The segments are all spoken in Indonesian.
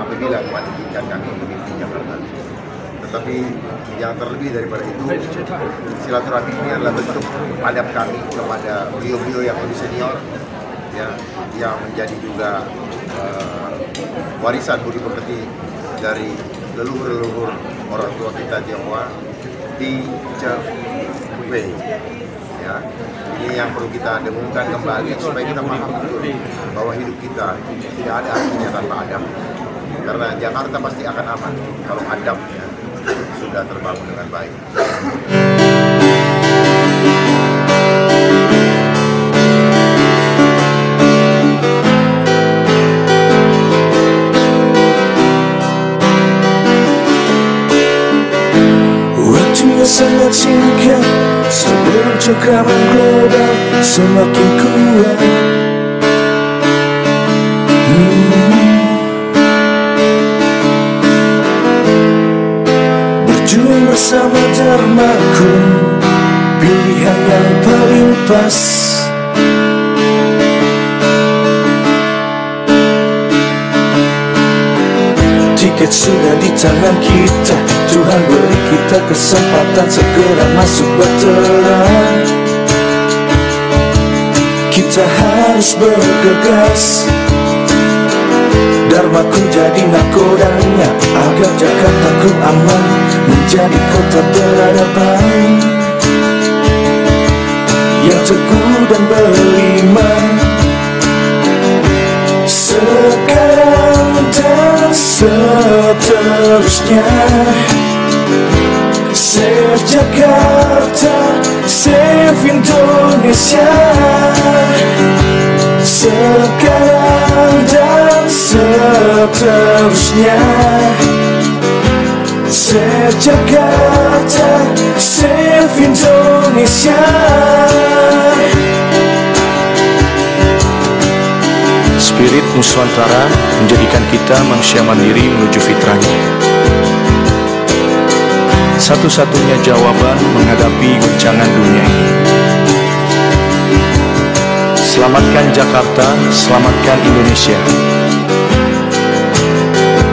apabila Tuhan izinkan kami memimpin Jakarta. Tetapi yang terlebih daripada itu, silaturahmi ini adalah bentuk adab kami kepada beliau-beliau yang lebih senior, ya, yang menjadi juga warisan budi pekerti dari leluhur-leluhur orang tua kita Tionghoa di Cepwei. Ya, ini yang perlu kita dengungkan kembali supaya kita paham betul bahwa hidup kita tidak ada artinya tanpa adab. Karena Jakarta pasti akan aman kalau adabnya sudah terbangun dengan baik. Waktunya sangat singkat sebelum cengkraman global semakin kuat. Berjuang bersama dermaku, pilihan yang paling pas. Tiket sudah di tangan kita, Tuhan beri kita kesempatan segera masuk berterang. Kita harus bergegas, Dharmaku jadi nakodanya, agar Jakartaku aman menjadi kota peradaban yang teguh dan beriman. Sekarang dan seterusnya, Save Jakarta, Save Indonesia. Sekarang dan seterusnya, Save Jakarta, Save Indonesia. Spirit Nusantara menjadikan kita manusia mandiri menuju fitrahnya. Satu-satunya jawaban menghadapi guncangan dunia ini. Selamatkan Jakarta, selamatkan Indonesia.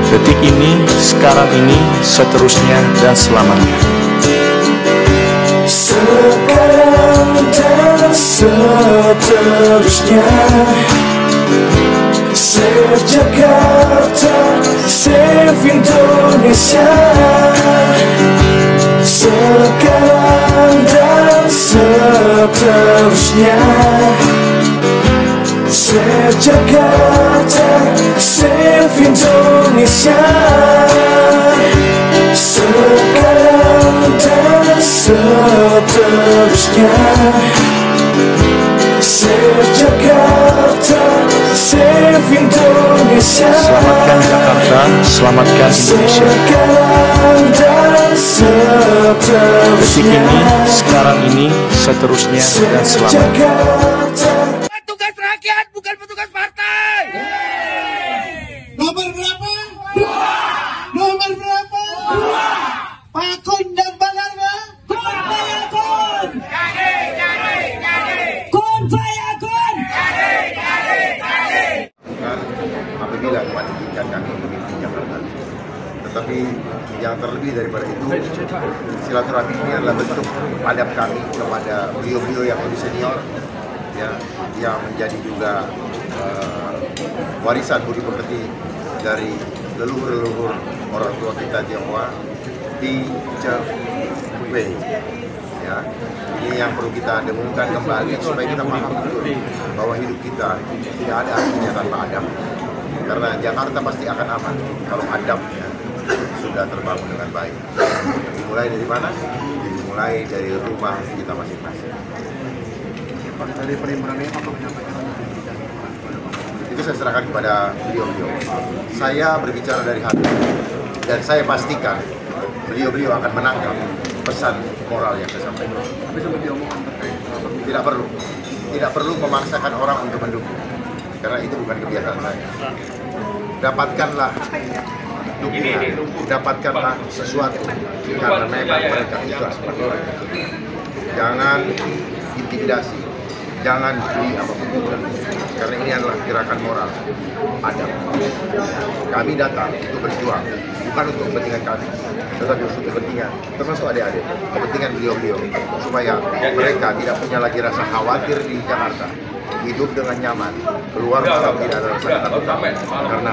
Detik ini, sekarang ini, seterusnya, dan selamanya. Sekarang dan seterusnya, Save Jakarta, Save Indonesia. Sekarang dan seterusnya, Save Jakarta, Save Indonesia. Sekarang dan seterusnya, Save Jakarta, Save Indonesia. Selamatkan Jakarta, selamatkan Indonesia. Sekarang dan seterusnya, Detik ini, sekarang ini, seterusnya, dan selamanya. Petugas rakyat bukan petugas partai. Nomor berapa? 2. Nomor berapa? 2. Pak Kun dan Bang Arma? Kun Fayakun. Jadi. Kun Fayakun. Jadi. Apabila Tuhan izinkan kami memimpin Jakarta. Tetapi yang terlebih daripada itu, silaturahmi ini adalah bentuk adab kami kepada beliau-beliau yang lebih senior, ya, yang menjadi juga warisan budi pekerti dari leluhur-leluhur orang tua kita Tionghoa di Cepwei. Ya, ini yang perlu kita dengungkan kembali supaya kita paham betul bahwa hidup kita tidak ada artinya tanpa adab. Karena Jakarta pasti akan aman kalau adabnya sudah terbangun dengan baik. Dimulai dari mana? Dimulai dari rumah kita masing-masing. Dari perimbangannya apa menyampaikan? Itu saya serahkan kepada beliau-beliau. Saya berbicara dari hati dan saya pastikan beliau-beliau akan menangkap pesan moral yang saya sampaikan. Tapi sempat diomongkan terkait Tidak perlu memaksakan orang untuk mendukung, karena itu bukan kebiasaan saya. Dapatkanlah dukungan, dapatkanlah sesuatu karena memang mereka ikhlas. Jangan intimidasi, jangan beli apapun juga. Karena ini adalah gerakan moral. Ada. Kami datang untuk berjuang, bukan untuk kepentingan kami, tetapi untuk kepentingan, termasuk adik-adik, kepentingan beliau-beliau, supaya mereka tidak punya lagi rasa khawatir di Jakarta, hidup dengan nyaman, keluar malam tidak ada rasa ketakutan, karena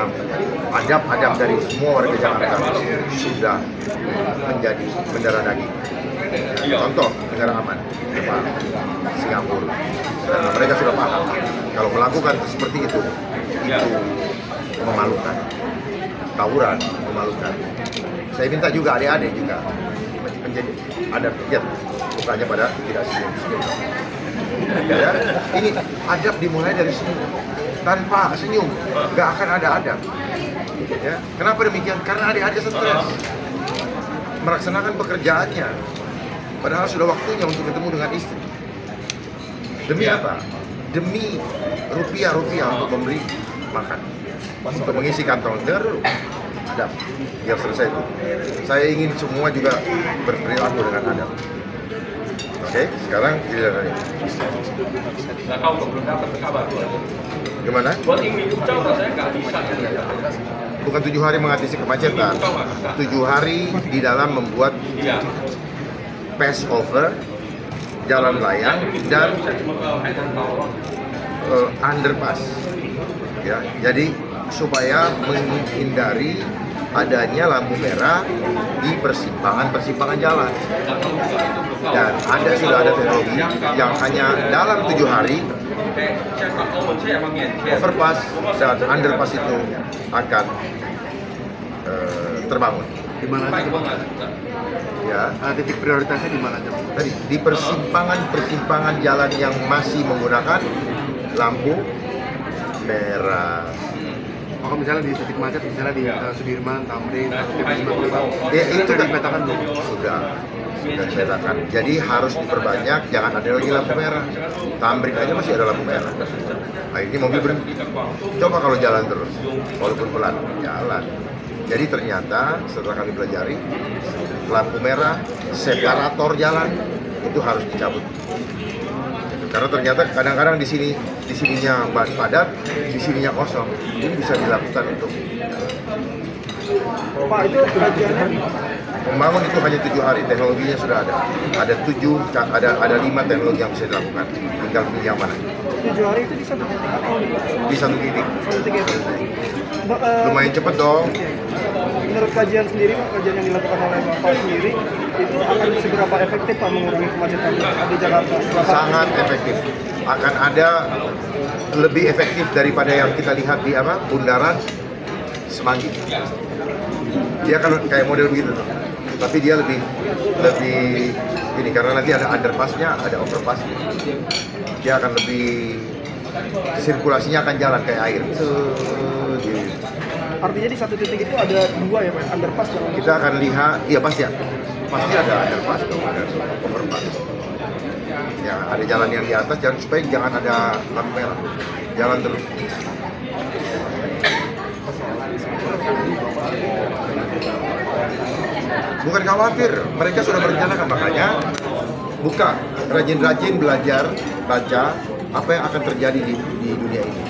adab-adab dari semua warga Jakarta sudah menjadi bendera daging. Contoh negara aman, Jepang, Singapura, karena mereka sudah paham kalau melakukan seperti itu memalukan, tawuran memalukan. Saya minta juga adik-adik juga menjadi adab ya, bukannya pada tidak senyum. Ya, ini adab dimulai dari senyum. Tanpa senyum nggak akan ada adab. Ya, kenapa demikian? Karena adik-adik stres melaksanakan pekerjaannya, padahal sudah waktunya untuk ketemu dengan istri. Demi apa? Demi rupiah-rupiah untuk memberi makan, untuk mengisi kantong. Dengar dulu, adab, biar selesai itu. Saya ingin semua juga berperilaku dengan adab. Oke, sekarang giliran saya. Gimana? Bukan 7 hari mengatasi kemacetan, 7 hari di dalam membuat pass-over, jalan layang, dan underpass. Ya, jadi supaya menghindari adanya lampu merah di persimpangan jalan. Dan sudah ada teknologi yang hanya dalam 7 hari overpass dan underpass itu akan terbangun. Di mana aja? Ya, Titik prioritasnya di mana aja? tadi di persimpangan jalan yang masih menggunakan lampu merah. Oh, misalnya di titik macet, misalnya di Sudirman, Tamrin, Ya, itu sudah dipetakan belum? Sudah dipetakan. Jadi harus diperbanyak, jangan ada lagi lampu merah. Tamrin aja masih ada lampu merah. Nah, ini mobil berhenti. Coba kalau jalan terus, walaupun pelan, jalan. Jadi ternyata setelah kami pelajari, lampu merah, separator jalan itu harus dicabut. Karena ternyata kadang-kadang di sininya padat, di sininya kosong. Ini bisa dilakukan untuk Pak, itu kajiannya membangun itu hanya 7 hari, teknologinya sudah ada. Ada 5 teknologi yang bisa dilakukan. Tinggal pilih yang mana. 7 hari itu di satu titik atau Di satu titik. Lumayan Lumayan cepet dong. menurut kajian sendiri, kajian yang dilakukan oleh Bapak sendiri, itu akan seberapa efektif Pak mengurangi kemacetan di Jakarta? Sangat efektif. Akan ada lebih efektif daripada yang kita lihat di Bundaran Semanggi. Dia kalau kayak model begitu, tapi dia lebih ini karena nanti ada underpassnya, ada overpassnya. Dia akan lebih, sirkulasinya akan jalan kayak air. Artinya di satu titik itu ada 2 ya Pak, underpass dan Kita akan lihat, iya pasti ada underpass, ada overpass. Ya, ada jalan yang di atas, supaya jangan ada lampu merah, jalan terus. Bukan khawatir, mereka sudah merencanakan, makanya buka, rajin-rajin belajar, baca apa yang akan terjadi di dunia ini.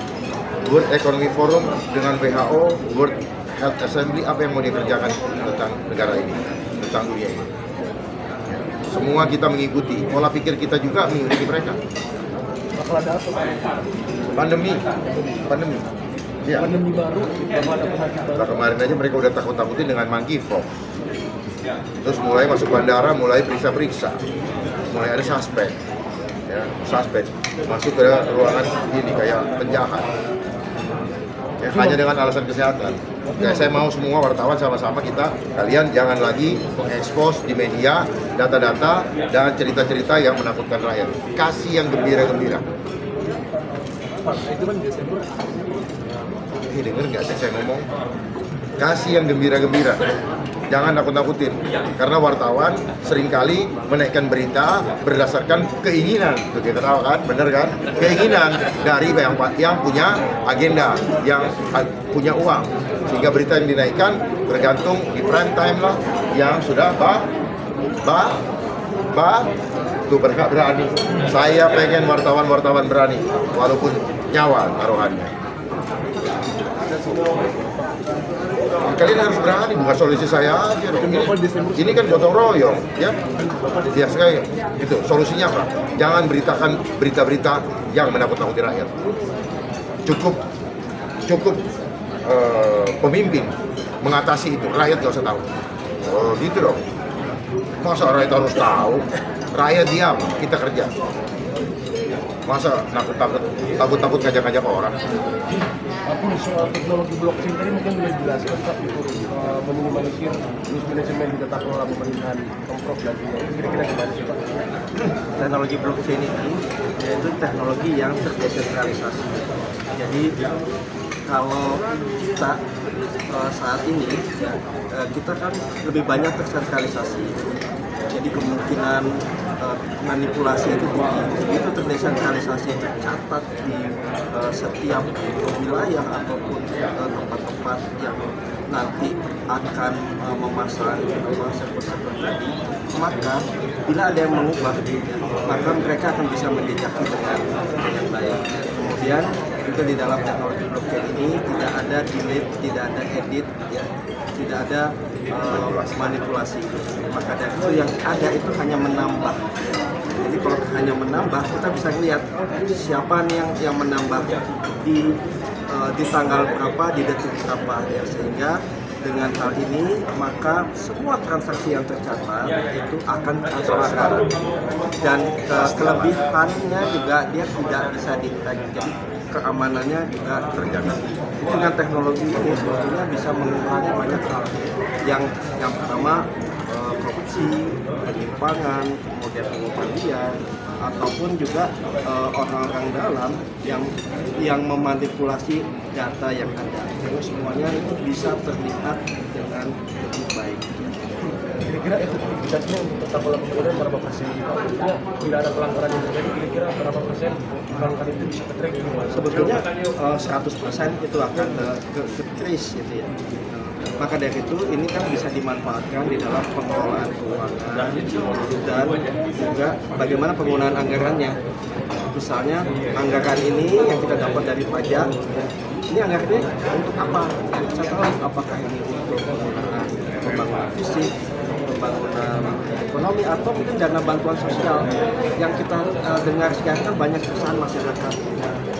World Economic Forum dengan WHO, World Health Assembly, apa yang mau dikerjakan tentang negara ini, tentang dunia ini. Semua kita mengikuti, pola pikir kita juga mengikuti mereka. Pandemi. Ya. pandemi baru, Nah, kemarin aja mereka udah takut-takutin dengan monkeypox. Terus mulai masuk bandara, mulai periksa-periksa, mulai ada suspek, masuk ke ruangan ini kayak penjahat. Ya, hanya dengan alasan kesehatan. Kayak saya mau semua wartawan sama-sama kalian jangan lagi mengekspos di media data-data dan cerita-cerita yang menakutkan rakyat. Kasih yang gembira-gembira. itu kan Desember. Ini denger nggak sih saya ngomong? Kasih yang gembira-gembira. Jangan nakut-nakutin. Karena wartawan seringkali menaikkan berita berdasarkan keinginan. Tuh kita tahu kan, bener kan? Keinginan dari yang punya agenda, yang punya uang. Sehingga berita yang dinaikkan bergantung di prime time lah, yang sudah Tuh mereka berani. Saya pengen wartawan-wartawan berani, walaupun nyawa taruhannya. Kalian harus berani, bukan solusi saya aja. Ini kan gotong royong, ya. Ya sekali, gitu. Solusinya apa? Jangan beritakan berita-berita yang menakut-nakuti rakyat. Cukup pemimpin mengatasi itu, rakyat nggak usah tahu. Oh gitu dong. Masa rakyat harus tahu? Rakyat diam, kita kerja. Masa takut ngajak-ngajak orang? Apun soal teknologi blockchain tadi mungkin boleh dijelaskan Pak untuk meminimalisir mismanajemen di tata kelola pemerintahan Pemprov dan kira-kira gimana sih Pak? Teknologi blockchain ini yaitu teknologi yang terdesentralisasi. Jadi kalau kita saat ini ya, kita kan lebih banyak tersentralisasi. Jadi kemungkinan manipulasi itu tinggi. Itu terdesentralisasi tercatat di setiap wilayah ataupun tempat-tempat yang nanti akan memasang server-server tadi. Maka bila ada yang mengubah, maka mereka akan bisa menjejaki dengan baik. Kemudian juga di dalam teknologi blockchain ini tidak ada delete, tidak ada edit, ya, tidak ada manipulasi. Maka dari itu yang ada itu hanya menambah. Jadi kalau hanya menambah, kita bisa lihat siapa nih yang menambah di tanggal berapa, di detik berapa, ya, sehingga dengan hal ini maka semua transaksi yang tercatat itu akan transparan dan kelebihannya juga dia tidak bisa di-tag, jadi keamanannya juga terjaga. Dengan teknologi ini sebetulnya bisa mengurangi banyak hal. Yang pertama korupsi, penyimpangan, kemudian pungutan liar, ataupun juga orang-orang dalam yang memanipulasi data yang ada. Jadi semuanya itu bisa terlihat dengan lebih baik. Kira-kira efektivitasnya untuk tata kelola pemerintahan berapa persen? Maksudnya bila ada pelanggaran yang terjadi, kira-kira berapa persen pelanggaran itu bisa ke-tracking? Sebetulnya 100% itu akan ke-trace gitu ya. Maka dari itu ini kan bisa dimanfaatkan di dalam pengelolaan keuangan dan juga bagaimana penggunaan anggarannya. Misalnya anggaran ini yang kita dapat dari pajak, ini anggarannya untuk apa? Kita tahu apakah ini untuk penggunaan pembangunan fisik, pembangunan ekonomi, atau mungkin dana bantuan sosial. Yang kita dengar sekarang kan banyak kesan masyarakat,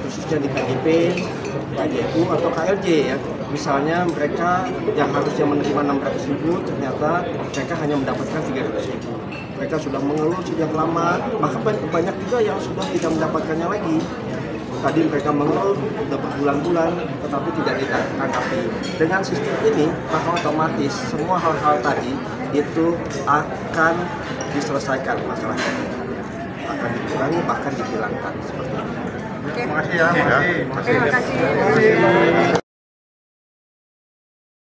khususnya di KJP, KJU atau KLJ ya. Misalnya mereka yang harusnya menerima 600.000, ternyata mereka hanya mendapatkan 300.000. Mereka sudah mengeluh sejak lama, bahkan banyak juga yang sudah tidak mendapatkannya lagi. Tadi mereka mengeluh sudah berbulan-bulan, tetapi tidak ditanggapi. Dengan sistem ini, maka otomatis semua hal-hal tadi itu akan diselesaikan masalahnya, akan dikurangi bahkan dihilangkan seperti itu. Terima kasih ya. Terima kasih.